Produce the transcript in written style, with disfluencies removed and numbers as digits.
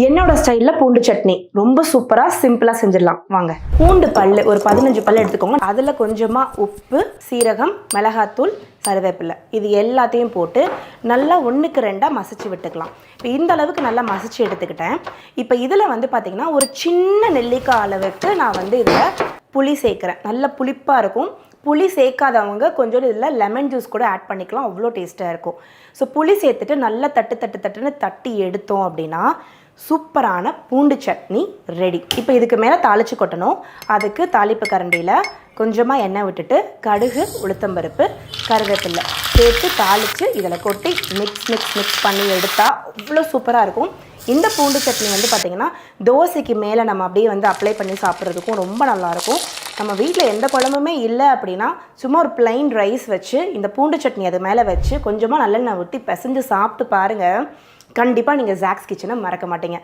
என்னோட ஸ்டைலில் பூண்டு சட்னி ரொம்ப சூப்பராக சிம்பிளாக செஞ்சிடலாம் வாங்க. பூண்டு பல் ஒரு 15 பல் எடுத்துக்கோங்க. அதில் கொஞ்சமாக உப்பு, சீரகம், மிளகாத்தூள், கருவேப்பிலை இது எல்லாத்தையும் போட்டு நல்லா 1க்கு 2 மசிச்சு விட்டுக்கலாம். இப்போ இந்த அளவுக்கு நல்லா மசிச்சு எடுத்துக்கிட்டேன். இப்போ இதில் பார்த்திங்கன்னா ஒரு சின்ன நெல்லிக்காய் அளவுக்கு நான் இதில் புளி சேர்க்குறேன். நல்ல புளிப்பாக இருக்கும். புளி சேர்க்காதவங்க கொஞ்சம் இதில் லெமன் ஜூஸ் கூட ஆட் பண்ணிக்கலாம், அவ்வளோ டேஸ்ட்டாக இருக்கும். ஸோ புளி சேர்த்துட்டு நல்லா தட்டுன்னு தட்டி எடுத்தோம் அப்படின்னா சூப்பரான பூண்டு சட்னி ரெடி. இப்போ இதுக்கு மேலே தாளித்து கொட்டணும். அதுக்கு தாளிப்பு கரண்டியில் கொஞ்சமாக எண்ணெய் விட்டுட்டு கடுகு, உளுத்தம்பருப்பு, கருவேப்பிலை சேர்த்து தாளித்து இதில் கொட்டி மிக்ஸ் பண்ணி எடுத்தால் அவ்வளோ சூப்பராக இருக்கும். இந்த பூண்டு சட்னி பார்த்திங்கன்னா தோசைக்கு மேலே நம்ம அப்படியே அப்ளை பண்ணி சாப்பிட்றதுக்கும் ரொம்ப நல்லாயிருக்கும். நம்ம வீட்டில் எந்த குழம்புமே இல்லை அப்படின்னா சும்மா ஒரு பிளைன் ரைஸ் வச்சு இந்த பூண்டு சட்னி அது மேலே வச்சு கொஞ்சமாக நல்லெண்ணெய் ஊற்றி பிசைஞ்சு சாப்பிட்டு பாருங்கள். கண்டிப்பாக நீங்கள் ஜாக்ஸ் கிச்சனை மறக்க மாட்டீங்க.